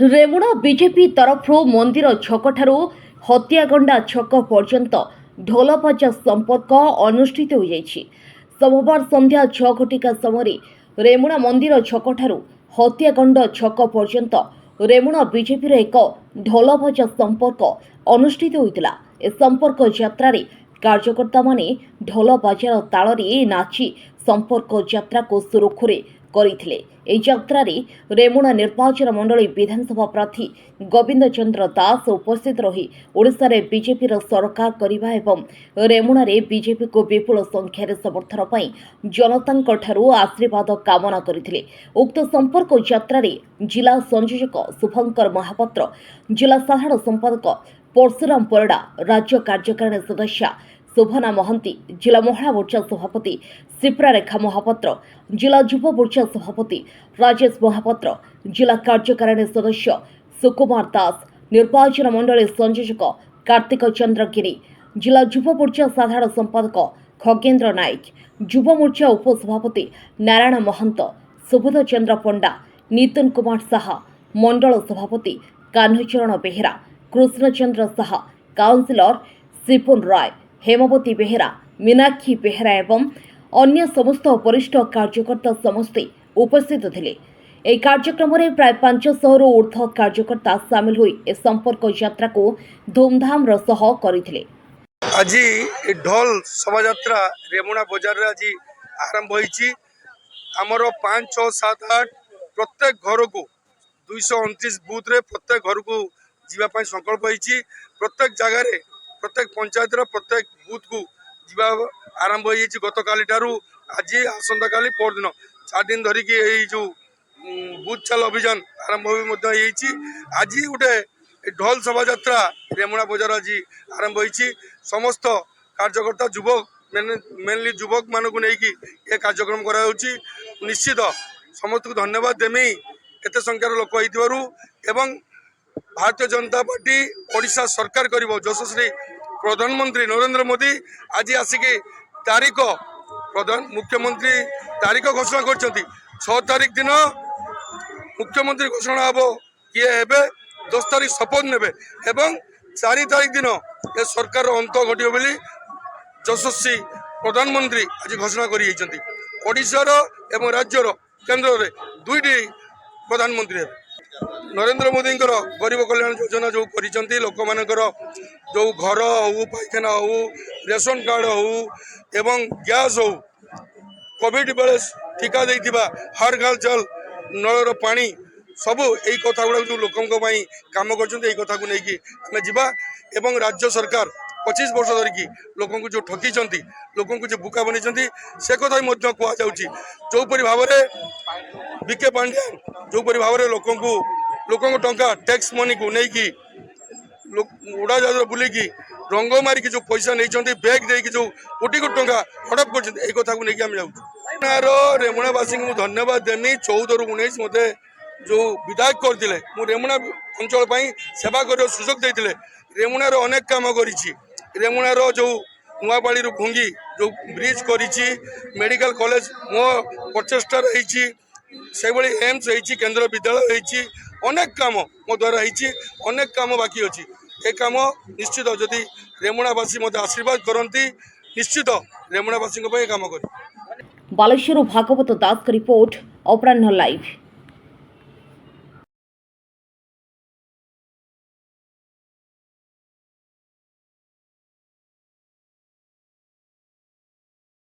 Remuna BJP तरफ मंदिर छकठारू हत्यागंडा छक पर्यंत ढोलबाजा संपर्क अनुष्ठित हो जाइछि। सोमवार संध्या 6 घटिका समय रेमुणा मंदिर छकठारू हत्यागंड छक पर्यंत रेमुणा बीजेपी एक ढोलबाजा संपर्क अनुष्ठित होइतिला। ए संपर्क यात्रा रे कार्यकर्ता माने ढोल बाजार तालरे नाची संपर्क यात्रा को सुरखुरे କରିଥିଲେ। ଏହି ଯାତ୍ରାରେ ରେମୁଣା ନିର୍ବାଚନ ମଣ୍ଡଳୀ ବିଧାନସଭା ପ୍ରାର୍ଥୀ ଗୋବିନ୍ଦ ଚନ୍ଦ୍ର ଦାସ ଉପସ୍ଥିତ ରହି ଓଡ଼ିଶାରେ ବିଜେପିର ସରକାର କରିବା ଏବଂ ରେମୁଣାରେ ବିଜେପିକୁ ବିପୁଳ ସଂଖ୍ୟାରେ ସମର୍ଥନ ପାଇଁ ଜନତାଙ୍କଠାରୁ ଆଶୀର୍ବାଦ କାମନା କରିଥିଲେ। ଉକ୍ତ ସମ୍ପର୍କ ଯାତ୍ରାରେ ଜିଲ୍ଲା ସଂଯୋଜକ ଶୁଭଙ୍କର ମହାପାତ୍ର, ଜିଲ୍ଲା ସାଧାରଣ ସମ୍ପାଦକ ପରଶୁରାମ ପରିଡ଼ା, ରାଜ୍ୟ କାର୍ଯ୍ୟକାରିଣୀ ସଦସ୍ୟା ଶୋଭନା ମହାନ୍ତି, जिला महिला मोर्चा सभापति शिप्रारेखा महापात्र, जिला युव मोर्चा सभापति राजेश महापात्र, जिला कार्यकारिणी सदस्य सुकुमार दास, निर्वाचन मंडली संयोजक कार्तिक चंद्र गिरी, जिला युव मोर्चा साधारण संपादक खगेन्द्र नायक, युव मोर्चा उपसभापति नारायण महंत, सुबोध चंद्र पंडा, नितिन कुमार साहा, मंडल सभापति कान्हचरण बेहेरा, कृष्णचंद्र साहा, काउंसिलर सिपुन राय, हेमवती बेहेरा, मीनाक्षी बेहेरा एवं अन्य समस्त वरिष्ठ कार्यकर्ता समस्ते उपस्थित थे। এই কার্যক্রমে প্রায় 500 ঊর্ধ্ব कार्यकर्ता सामिल हुई ए संपर्क यात्रा को धूमधाम सह करथिले। आज ढोल शोभायात्रा रेमुणा बजार रे आज आरंभ होईची। हमरो 5 6 7 8 प्रत्येक घर को 229 बूथ रे प्रत्येक घर को जीवा पई संकल्प होईची। प्रत्येक जगह रे प्रत्येक पंचायत रे प्रत्येक बूथ को जीवा आरंभ होईची। गत काली ठारू आज आसंता काली परदिन 4 दिन धरी की एई जो बूथ चाल अभियान आरंभ होईची। आज गोटे ढोल शोभायात्रा रेमुणा बजार आज आरंभ होईची। समस्त कार्यकर्ता युवक मेनली युवक मानक नहीं ये कार्यक्रम करा निश्चित समस्त को धन्यवाद देमी एत संख्यार लोक एवं भारतीय जनता पार्टी ओडिशा सरकार करिवो यशस्वी प्रधानमंत्री नरेंद्र मोदी आज आसिकी तारीख प्रधान मुख्यमंत्री तारीख घोषणा कर 6 तारीख दिन मुख्यमंत्री घोषणा हम किए हेबे 10 तारीख शपथ नेबे एवं 4 तारीख दिन ये सरकार अंत घटियो बोली यशस्वी प्रधानमंत्री आज घोषणा कर ओडिशार एवं राज्यर केन्द्र में 2टी प्रधानमंत्री हेबे। नरेंद्र मोदी गरीब कल्याण योजना जो कर लोक मानकर जो घर हो पायखाना हो रेशन कार्ड हो एवं गैस हो कोविड बेले टीका देइथिबा हर घर जल नलर पानी सबू यही कथा गुड़ा जो लोकों काम कर कथा को लेकिन आम जा एवं राज्य सरकार 25 वर्ष धरिकी लोकों को जो ठकी लोकों को जो बुका बनी से कथा कहु जोपरी भाव में बीके पांड्यान जोपरी भाव में लोकों टंका टैक्स मनी को लेकिन उड़ा जहाज बुलिकी रंग मारिकी जो पैसा नहीं बैग दे जो कोटी कोटी टंका हड़प कर कथा को लेकिन आम जाऊँ। रेमुणावासी को धन्यवाद देमी 14 ରୁ 19 मत जो विधायक करते रेमुणा अंचल सेवा कर सुजोग देते रेमुणार अनेक काम करी रेमुणार जो नुआपाड़ी भुंगी जो ब्रिज करी मेडिकल कॉलेज मो प्रचेषा रही से भाई एम्स होती केंद्र विद्यालय होती अनेक काम मो द्वारा अनेक काम बाकी अच्छी ए काम निश्चित जदि रेमुणावासी मत आशीर्वाद करती निश्चित रेमुणावासी काम कर। बालेश्वर भागवत दास का रिपोर्ट अपराह्न लाइव।